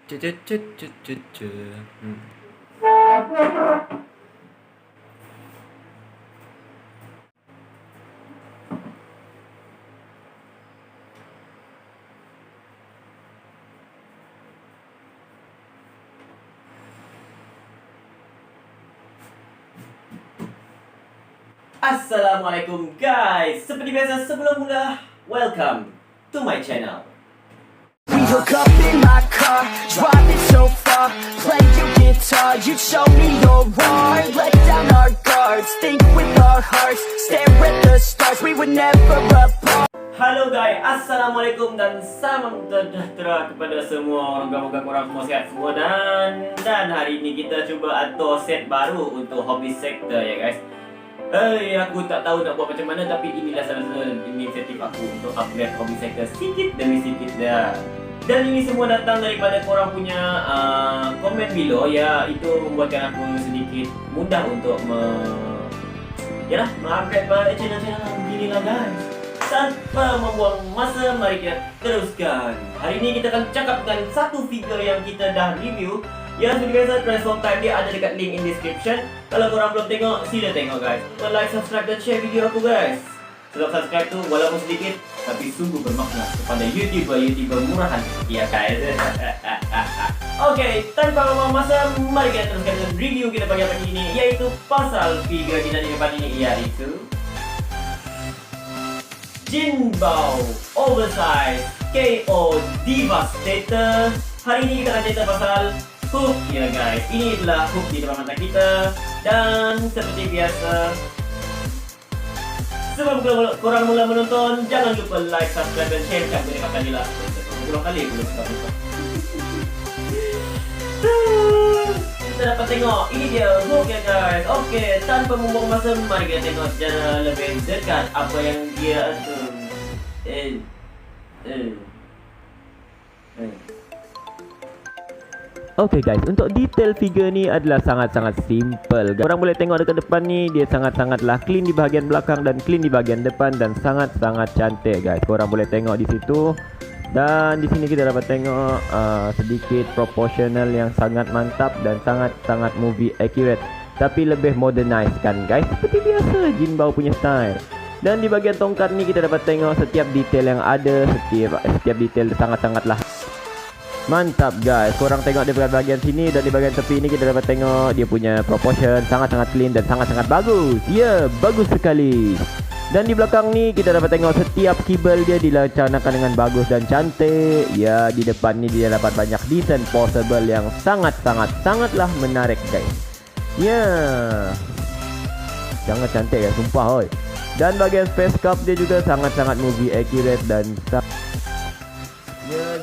Cut cut cut cut cut cut. Assalamualaikum guys. Seperti biasa sebelum mula, welcome to my channel. We hook up in my car, driving so far. Play your guitar, you show me your art. Let down our guards, think with our hearts. Stare at the stars, we were never apart. Halo guys, assalamualaikum dan salam sejahtera kepada semua orang. Moga korang semua sihat semua dan hari ini kita cuba atur set baru untuk hobby sector ya guys. Aku tak tahu nak buat macam mana, tapi inilah salah satu inisiatif aku untuk upgrade hobby sector sedikit demi sedikit dah. Dan ini semua datang daripada korang punya komen below ya. Itu membuatkan aku sedikit mudah untuk mengupgrade channel-channel beginilah guys. Tanpa membuang masa, mari kita teruskan. Hari ini kita akan cakapkan satu figure yang kita dah review. Ya, seperti biasa, transform time dia ada dekat link in description. Kalau korang belum tengok, sila tengok guys. Like, subscribe dan share video aku guys. Sebab subscribe tu walaupun sedikit, tapi sungguh bermakna kepada YouTuber murahan. Ya guys. Oke, tanpa membuang masa, mari kita teruskan dengan review kita pagi ini, yaitu pasal figure kita di depan ini, yaitu Jinbao Oversize KO Devastator. Hari ini kita akan cerita pasal hook ya guys. Ini adalah hook di depan mata kita. Dan seperti biasa, sebelum korang mula menonton, jangan lupa like, subscribe dan share kan boleh kata lah. Berulang kali belum suka. Kita dapat tengok, ini dia hook ya guys. Oke, tanpa membuang masa, mari kita tengok secara lebih dekat apa yang dia tu. Oke guys, untuk detail figure ni adalah sangat-sangat simple. Korang boleh tengok dekat depan ni, dia sangat-sangatlah clean di bahagian belakang dan clean di bahagian depan dan sangat-sangat cantik guys. Korang boleh tengok di situ. Dan di sini kita dapat tengok sedikit proportional yang sangat mantap dan sangat-sangat movie accurate, tapi lebih modernized kan guys, seperti biasa Jinbao punya style. Dan di bahagian tongkat ni kita dapat tengok setiap detail yang ada, setiap detail sangat-sangatlah mantap guys. Korang tengok di bahagian sini dan di bahagian tepi ni kita dapat tengok dia punya proportion sangat-sangat clean dan sangat-sangat bagus. Ya, bagus sekali. Dan di belakang ni kita dapat tengok setiap kibel dia dilaksanakan dengan bagus dan cantik. Ya, di depan ni dia dapat banyak design possible yang sangatlah menarik guys. Ya, sangat cantik ya, sumpah oi. Dan bahagian face cup dia juga sangat-sangat movie accurate dan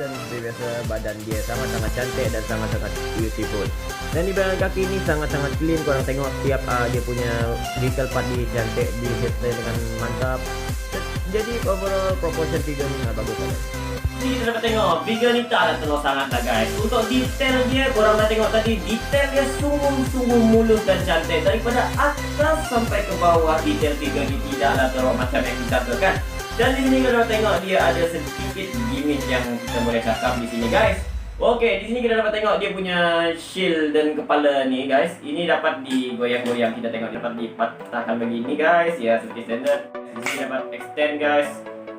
dan seperti biasa badan dia sangat-sangat cantik dan sangat-sangat beautiful. Dan di bahagian kaki ini sangat-sangat clean. Korang tengok setiap dia punya detail part dia cantik, di headset dengan mantap. Jadi overall proportion figure ni bagus banget. Jadi kita dapat tengok figure ni tak ada telur sangat lah guys. Untuk detail dia, korang dah tengok tadi, detail dia sungguh mulus dan cantik. Daripada atas sampai ke bawah, detail figure ni tidaklah terlalu macam yang kita kan. Dan di sini kita dapat tengok dia ada sedikit gimmick yang kita boleh cakap di sini guys. Oke, di sini kita dapat tengok dia punya shield dan kepala ni guys. Ini dapat digoyang-goyang, kita tengok dapat dipatahkan begini guys. Ya, seperti standard. Di sini dapat extend guys.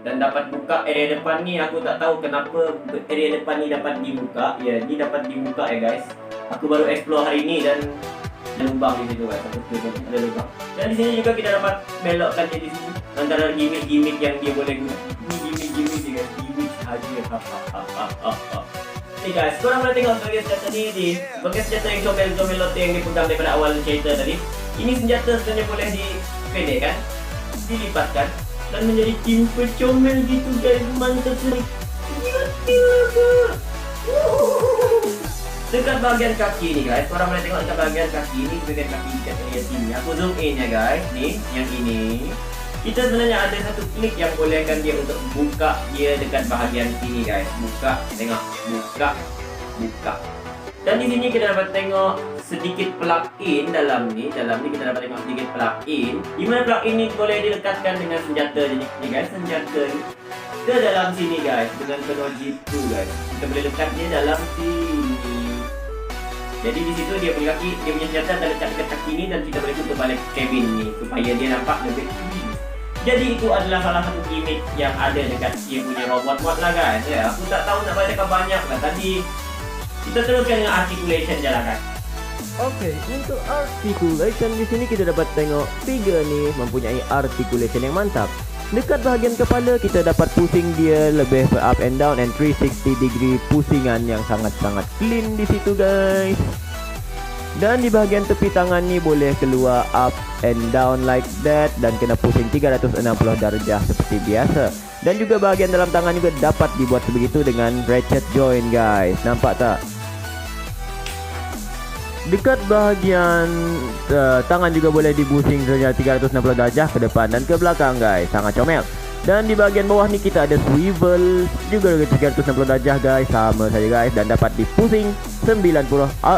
Dan dapat buka area depan ni. Aku tak tahu kenapa area depan ni dapat dibuka. Ya, ini dapat dibuka ya guys. Aku baru explore hari ini dan ada lubang di situ guys. Ada lubang. Dan di sini juga kita dapat belokkan dia di sini. Antara gimmick yang dia boleh guna. Ini gimmick dia guys. Gimmick saja. Oke guys, korang boleh tengok bagian senjata ni di bagian senjata yang comel-comel yang dipegang daripada awal cerita tadi. Ini senjata sebenarnya boleh dipendekkan, dilipatkan dan menjadi timpa comel gitu guys. Mantap sekali. Dekat bagian kaki ni guys, korang boleh tengok dekat bagian kaki ni, bagian kaki dekat area sini. Aku zoom in ya guys, nih yang ini. Kita sebenarnya ada satu klik yang bolehkan dia untuk buka dia dekat bahagian sini guys. Buka, tengok, buka. Dan di sini kita dapat tengok sedikit plug-in dalam ni kita dapat tengok sedikit plug-in. Di mana plug-in ni boleh dilekatkan dengan senjata ni guys, senjata ni ke dalam sini guys dengan penuh G2 guys. Kita boleh lekat dia dalam sini. Jadi di situ dia punya kaki, dia punya senjata terletak dekat kaki ini dan kita boleh tutup balik cabin ni supaya dia nampak lebih tinggi. Jadi itu adalah salah satu gimmick yang ada dekat dia punya robot mod lah guys. Ya, aku tak tahu nak bacakan banyak lah tadi. Kita teruskan dengan articulation je lah guys. Oke, untuk articulation di sini kita dapat tengok figure ni mempunyai articulation yang mantap. Dekat bahagian kepala kita dapat pusing dia lebih up and down and 360 degree pusingan yang sangat-sangat clean di situ guys. Dan di bahagian tepi tangan ni boleh keluar up and down like that dan kena pusing 360 darjah seperti biasa. Dan juga bahagian dalam tangan juga dapat dibuat sebegitu dengan ratchet joint guys. Nampak tak? Dekat bahagian tangan juga boleh dibusing 360 darjah ke depan dan ke belakang guys. Sangat comel. Dan di bahagian bawah ni kita ada swivel juga 360 darjah guys. Sama saja guys. Dan dapat dipusing 90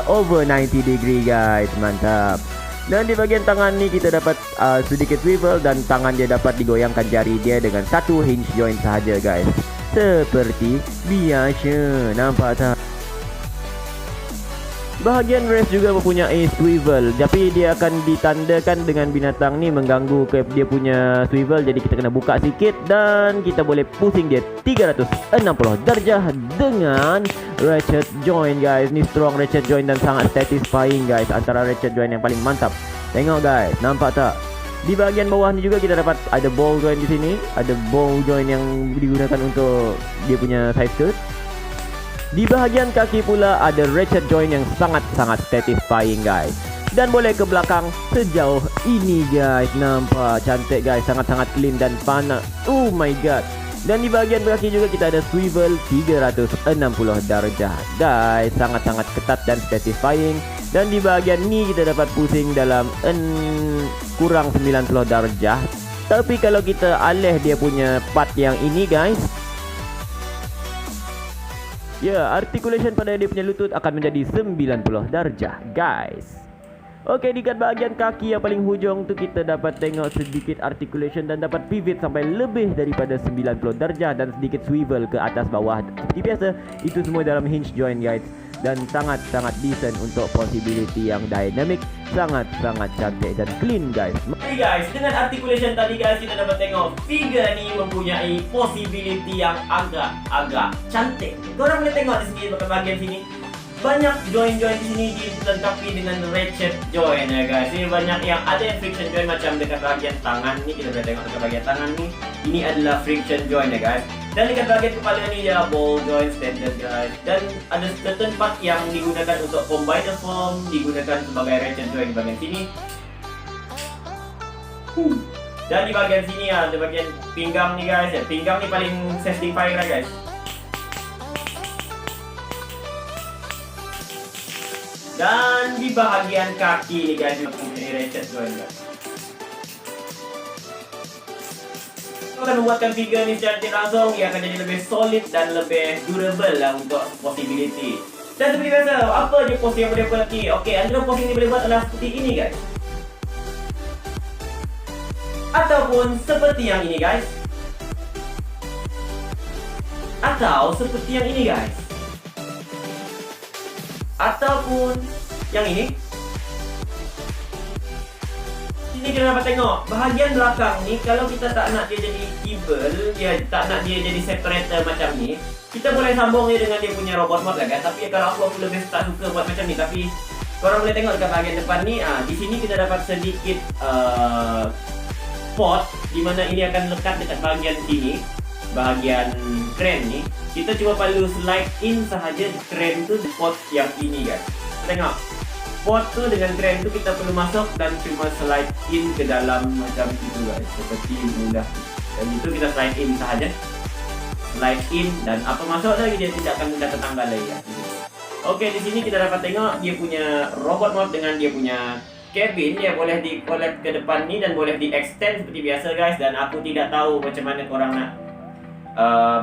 over 90 degree guys. Mantap. Dan di bahagian tangan ni kita dapat sedikit swivel dan tangan dia dapat digoyangkan jari dia dengan satu hinge joint sahaja guys. Seperti biasa. Nampak tak? Bahagian rest juga mempunyai swivel, tapi dia akan ditandakan dengan binatang ni mengganggu ke dia punya swivel. Jadi kita kena buka sikit dan kita boleh pusing dia 360 darjah dengan ratchet joint guys. Ni strong ratchet joint dan sangat satisfying guys. Antara ratchet joint yang paling mantap. Tengok guys, nampak tak? Di bahagian bawah ni juga kita dapat ada ball joint di sini. Ada ball joint yang digunakan untuk dia punya side skirt. Di bahagian kaki pula ada ratchet joint yang sangat-sangat satisfying guys. Dan boleh ke belakang sejauh ini guys. Nampak cantik guys. Sangat-sangat clean dan panas. Oh my god. Dan di bahagian kaki juga kita ada swivel 360 darjah guys. Sangat-sangat ketat dan satisfying. Dan di bahagian ni kita dapat pusing dalam kurang 90 darjah. Tapi kalau kita alih dia punya part yang ini guys, ya, articulation pada dia punya lutut akan menjadi 90 darjah guys. Okey, di bahagian kaki yang paling hujung tu kita dapat tengok sedikit articulation dan dapat pivot sampai lebih daripada 90 darjah dan sedikit swivel ke atas bawah. Seperti biasa, itu semua dalam hinge joint guys. Dan sangat-sangat decent untuk possibility yang dynamic. Sangat-sangat cantik dan clean guys. Jadi guys, dengan articulation tadi guys, kita dapat tengok figure ni mempunyai possibility yang agak-agak cantik. Korang boleh tengok di sini bahagian sini. Banyak joint-joint di sini dilengkapi dengan ratchet joint ya guys. Ini banyak yang ada yang friction joint macam dekat bahagian tangan ni. Kita boleh tengok dekat bahagian tangan ni. Ini adalah friction joint ya guys. Dan dekat bahagian kepala ni dia ball joint standard guys. Dan ada certain part yang digunakan untuk combiner form, digunakan sebagai ratchet joint di bahagian sini. Dan di bahagian sini ada bahagian pinggang ni guys. Ya, pinggang ni paling satisfying lah guys. Dan di bahagian kaki ni guys, mempunyai ratchet joint guys. Akan membuatkan figure ni secara tidak langsung, ia akan jadi lebih solid dan lebih durable lah untuk possibility. Dan seperti biasa, apa je pose yang boleh buat ni? Okey, antara pose yang boleh buat adalah seperti ini guys. Ataupun seperti yang ini guys. Atau seperti yang ini guys. Ataupun yang ini. Ini kita dapat tengok bahagian belakang ni, kalau kita tak nak dia jadi cable, dia tak nak dia jadi separator macam ni, kita boleh sambung dia dengan dia punya robot mod lah kan. Tapi kalau aku lebih tak suka buat macam ni. Tapi korang boleh tengok dekat bahagian depan ni, di sini kita dapat sedikit pot di mana ini akan lekat dekat bahagian sini, bahagian crane ni. Kita cuma perlu slide in sahaja crane tu di pot yang ini guys. Tengok, pot tu dengan crane tu kita perlu masuk dan cuma slide in ke dalam macam itu guys, seperti mudah. Dan itu kita slide in sahaja, slide in, dan apa masuk lagi dia tidak akan mudah tertanggal lagi ya. Okey, di sini kita dapat tengok dia punya robot mod dengan dia punya cabin. Dia boleh di-collect ke depan ni dan boleh di-extend seperti biasa guys. Dan aku tidak tahu macam mana korang nak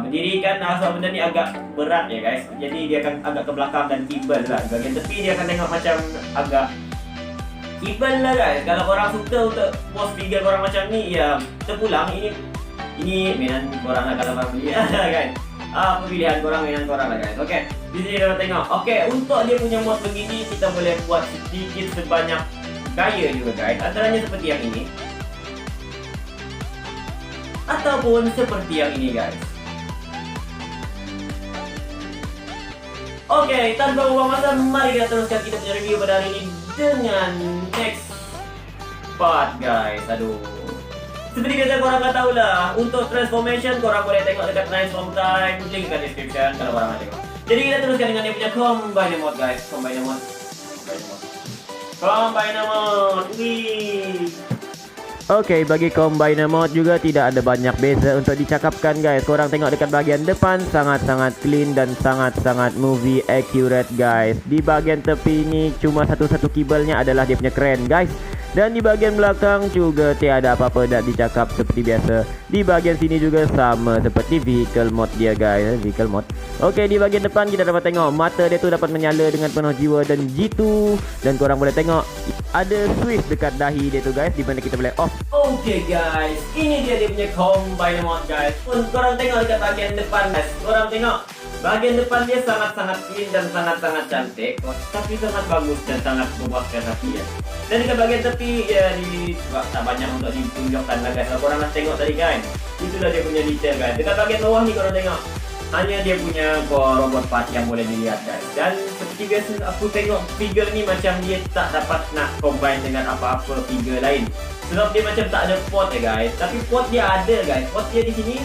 berdirikan, asal benda ni agak berat ya guys. Jadi dia akan agak ke belakang dan kibel lah. Bahagian tepi dia akan tengok macam agak kibel lah guys. Kalau korang suka untuk pose figure korang macam ni, ya terpulang. Ini mainan korang lah kalau korang beli guys. pemilihan korang, mainan korang lah guys. Oke, di sini kita tengok. Oke, untuk dia punya mod begini kita boleh buat sedikit sebanyak gaya juga guys. Antaranya seperti yang ini, ataupun seperti yang ini guys. Oke, tanpa membuang masa, mari kita teruskan kita punya review pada hari ini dengan next part guys. Aduh, seperti biasa korang gak tahu lah, untuk transformation korang boleh tengok dekat Transform Time, link di description kalau korang nak tengok. Jadi kita teruskan dengan dia punya Combine Mode guys. Combine Mode. Wih. Oke, bagi Combiner Mode juga tidak ada banyak beza untuk dicakapkan guys. Korang tengok dekat bahagian depan sangat-sangat clean dan sangat-sangat movie accurate guys. Di bahagian tepi ini cuma satu-satu kibelnya adalah dia punya keren guys. Dan di bahagian belakang juga tiada apa-apa dah dicakap seperti biasa. Di bahagian sini juga sama seperti vehicle mode dia guys, vehicle mode. Oke, di bahagian depan kita dapat tengok mata dia tu dapat menyala dengan penuh jiwa dan jitu. Dan korang boleh tengok ada switch dekat dahi dia tu guys, di mana kita boleh off. Oke guys, ini dia punya Combine Mode guys. Pun korang tengok dekat bahagian depan guys. Korang tengok bahagian depan dia sangat-sangat clean dan sangat-sangat cantik, tapi sangat bagus dan sangat memuaskan hati ya. Dan dekat bahagian tepi ya tak banyak untuk ditunjukkan lah guys. Kalau korang nak tengok tadi guys, itulah dia punya detail guys. Dekat bahagian bawah ni korang tengok, hanya dia punya robot part yang boleh dilihat guys. Dan seperti biasa aku tengok figure ni macam dia tak dapat nak combine dengan apa-apa figure lain. Sebab dia macam tak ada port guys. Tapi port dia ada guys. Port dia di sini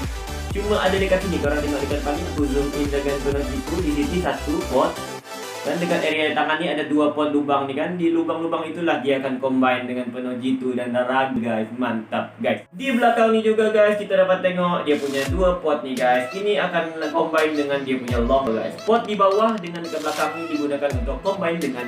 cuma ada dekat sini. Korang tengok dekat depan ni, aku zoom in dengan penuh itu. Di sini satu port. Dan dekat area tangan ni ada dua port lubang ni kan. Di lubang-lubang itulah dia akan combine dengan penuh jitu dan darah guys. Mantap guys. Di belakang ni juga guys kita dapat tengok dia punya dua port ni guys. Ini akan combine dengan dia punya long guys. Port di bawah dengan dekat belakang ni digunakan untuk combine dengan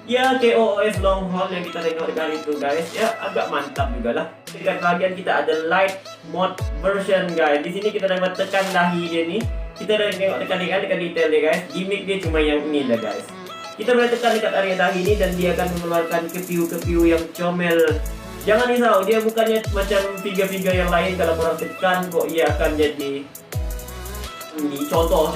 ya KOOS long haul yang kita tengok dekat itu guys. Ya agak mantap juga lah. Dekat bahagian kita ada light mode version guys. Di sini kita dapat tekan dahi dia ni. Kita dah tengok dekat detail dia guys. Gimmick dia cuma yang ini lah guys. Kita boleh tekan dekat area dahi ni dan dia akan mengeluarkan kepiu-kepiu yang comel. Jangan risau, dia bukannya macam figure-figure yang lain. Kalau korang tekan kok ia akan jadi ini. Contoh.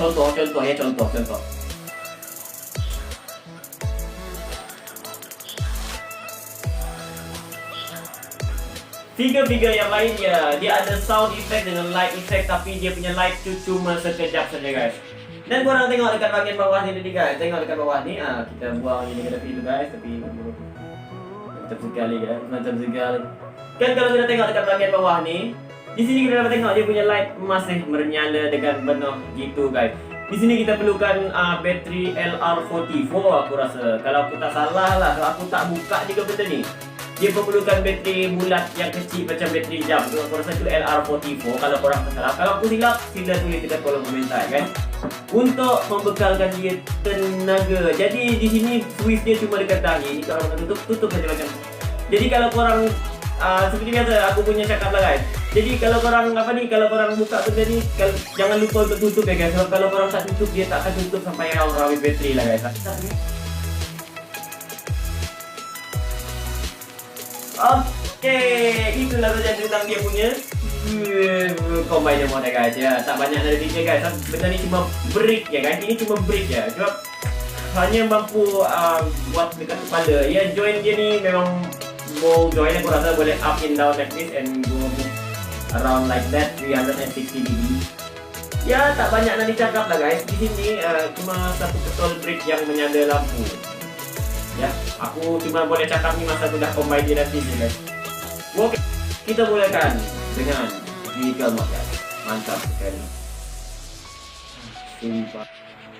Figure-figure yang lain ya, dia ada sound effect dengan light effect, tapi dia punya light tu cuma sekejap saja guys. Dan korang tengok dekat bahagian bawah ni tadi guys. Tengok dekat bawah ni, kita buang ini ke tepi tu guys. Tepi mantap sekali guys, mantap sekali. Kan kalau kita tengok dekat bahagian bawah ni, di sini kita dapat tengok dia punya light masih menyala dengan penuh gitu guys. Di sini kita perlukan bateri LR44 aku rasa. Kalau aku tak salah lah, kalau aku tak buka juga benda ni. Dia memerlukan bateri bulat yang kecil macam bateri jam. Aku rasa itu LR44 kalau korang tak salah. Kalau aku silap, sila tulis dekat kolom komentar kan. Untuk membekalkan dia tenaga. Jadi di sini switch dia cuma dekat dahi. Ini kalau nak tutup saja macam. Jadi kalau korang seperti biasa aku punya cakap lah guys. Jadi kalau korang kalau korang buka benda ni, jangan lupa untuk tutup ya guys. Sebab kalau korang tak tutup, dia tak akan tutup sampai habis bateri lah guys. Oke, itulah saja tentang dia punya Combine Mode guys ya. Tak banyak dari dia guys. Benda ni cuma break ya guys. Ini cuma break ya. Sebab hanya mampu buat dekat kepala. Ya, join dia ni memang mau join aku rasa boleh up and down like this and go around like that 360 degree. Ya, tak banyak nak dicakap lah guys. Di sini cuma satu ketol break yang menyala lampu. Ya, aku cuma boleh cakap ni masa sudah combine dia nanti guys. Oke, kita mulakan dengan vehicle mode guys. Mantap sekali. Sumpah.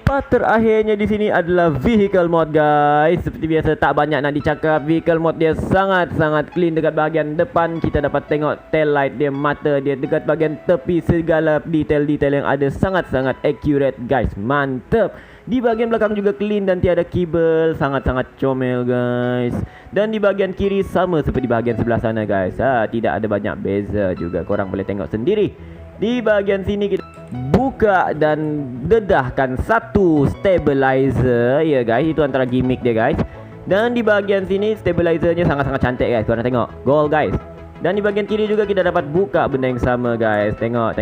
Part terakhirnya di sini adalah vehicle mode guys. Seperti biasa tak banyak nak dicakap. Vehicle mode dia sangat-sangat clean. Dekat bahagian depan kita dapat tengok tail light dia, mata dia. Dekat bahagian tepi segala detail-detail yang ada sangat-sangat accurate guys. Mantap. Di bahagian belakang juga clean dan tiada kibel. Sangat-sangat comel guys. Dan di bahagian kiri sama seperti bahagian sebelah sana guys. Tidak ada banyak beza juga. Korang boleh tengok sendiri. Di bahagian sini kita buka dan dedahkan satu stabilizer ya guys. Itu antara gimmick dia guys. Dan di bahagian sini stabilizernya sangat-sangat cantik guys. Korang tengok, gold guys. Dan di bahagian kiri juga kita dapat buka benda yang sama guys. Tengok.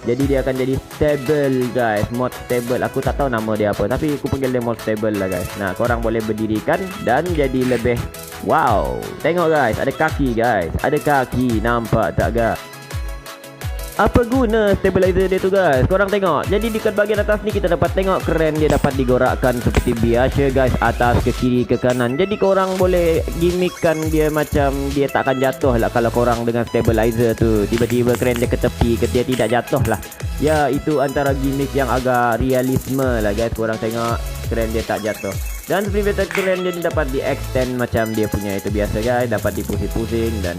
Jadi dia akan jadi stable guys, mod stable. Aku tak tahu nama dia apa, tapi aku panggil dia mod stable lah guys. Nah, korang boleh berdirikan dan jadi lebih wow. Tengok guys, ada kaki guys, ada kaki, nampak tak guys? Apa guna stabilizer dia tu guys? Korang tengok. Jadi dekat bahagian atas ni kita dapat tengok keren dia dapat digorakkan seperti biasa guys, atas ke kiri ke kanan. Jadi korang boleh gimmickkan dia macam dia tak akan jatuh lah kalau korang dengan stabilizer tu. Tiba-tiba keren dia ke tepi, dia tidak jatuh lah. Ya, itu antara gimmick yang agak realisme lah guys. Korang tengok keren dia tak jatuh. Dan seperti biasa keren dia dapat di extend macam dia punya itu biasa guys, dapat dipusing-pusing dan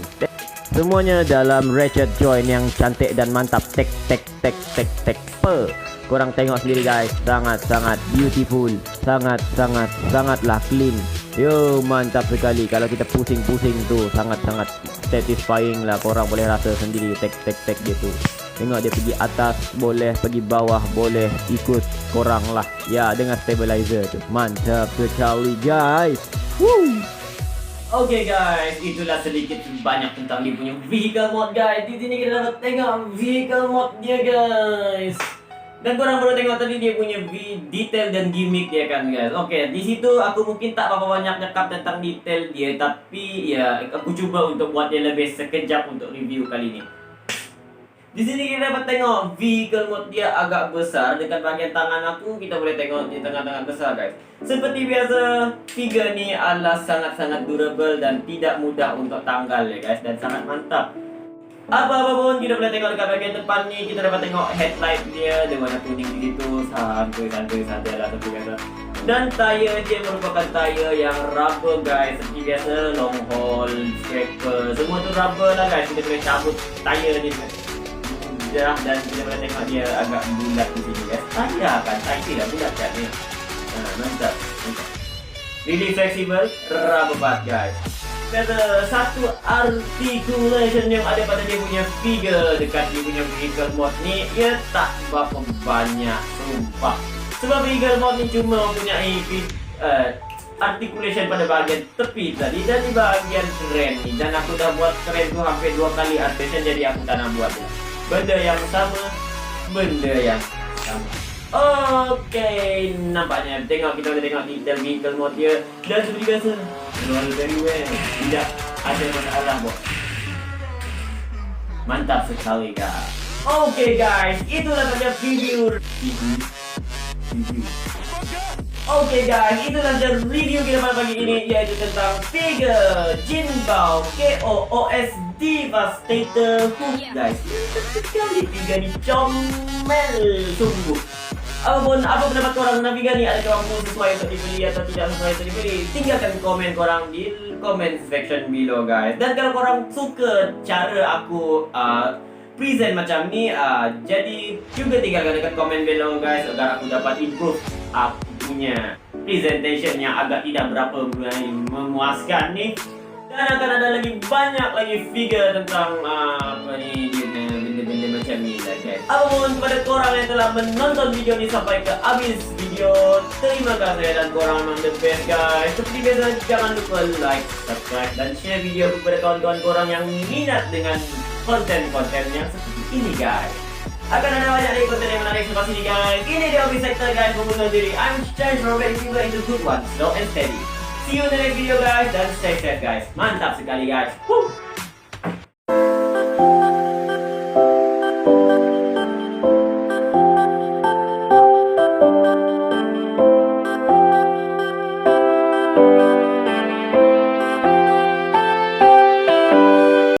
semuanya dalam ratchet joint yang cantik dan mantap. Tek tek tek tek tek pe. Korang tengok sendiri guys, sangat-sangat beautiful, sangatlah clean. Yo, mantap sekali. Kalau kita pusing-pusing tu sangat-sangat satisfying lah. Korang boleh rasa sendiri tek tek tek dia tu. Tengok dia pergi atas boleh, pergi bawah boleh, ikut korang lah. Ya, dengan stabilizer tu. Mantap sekali guys. Woo. Oke guys, itulah sedikit banyak tentang dia punya vehicle mod guys. Di sini kita dapat tengok vehicle mod dia guys. Dan korang baru tengok tadi dia punya detail dan gimmick dia kan guys. Oke, di situ aku mungkin tak apa banyak nyekap tentang detail dia, tapi ya aku coba untuk buat dia lebih sekejap untuk review kali ini. Di sini kita dapat tengok vehicle mod dia agak besar. Dekat bagian tangan aku kita boleh tengok di tengah-tengah besar guys. Seperti biasa, figure ni adalah sangat-sangat durable dan tidak mudah untuk tanggal ya guys, dan sangat mantap. Apa-apa pun kita boleh tengok dekat bagian depan ni, kita dapat tengok headlight dia warna kuning di situ, santai lah seperti biasa. Dan tayar dia merupakan tayar yang rubber guys, seperti biasa long haul, scraper, semua tu rubber lah guys. Kita boleh cabut tayar ni dan kita boleh tengok dia agak bulat di sini guys. Tayar kan, tayar lah bulat kan ni. Mantap. Really flexible, rubber banget guys. Kata satu articulation yang ada pada dia punya figure dekat dia punya vehicle mod ni, ia tak berapa banyak sumpah. Sebab vehicle mod ni cuma mempunyai articulation pada bahagian tepi tadi dan di bahagian keren ni. Dan aku dah buat keren tu hampir 2 kali articulation, jadi aku tak nak buat dia. Benda yang sama. Okey, nampaknya tengok, kita boleh tengok detail vehicle mod dia. Dan seperti biasa, roll very well, tidak ada masalah bos. Mantap sekali guys. Okey guys, itulah saja review. Okey guys, itulah saja review kita pada pagi ini, yaitu tentang figure Jinbao KOOS Devastator Hook guys. Sekali figure ni comel sungguh. Apa pendapat korang tentang figure ni? Adakah kamu sesuai untuk dibeli atau tidak sesuai untuk dibeli? Tinggalkan komen korang di comment section below guys. Dan kalau korang suka cara aku present macam ni, jadi juga tinggalkan dekat komen below guys, agar aku dapat improve aku punya presentation yang agak tidak berapa memuaskan ni. Dan akan ada lagi banyak lagi figure tentang apa ni, benda-benda macam ni lah guys. Apapun kepada korang yang telah menonton video ni sampai ke habis video, terima kasih dan korang memang the best guys. Seperti biasa, jangan lupa like, subscribe dan share video kepada kawan-kawan korang yang minat dengan konten-konten yang seperti ini guys. Akan ada banyak lagi konten yang menarik selepas ini guys. Ini dia Hobby Sector guys, membunuh diri. I'm Change from Ready Fever into good one, slow and steady. See you in the next video guys, dan stay safe guys. Mantap sekali guys. Woo!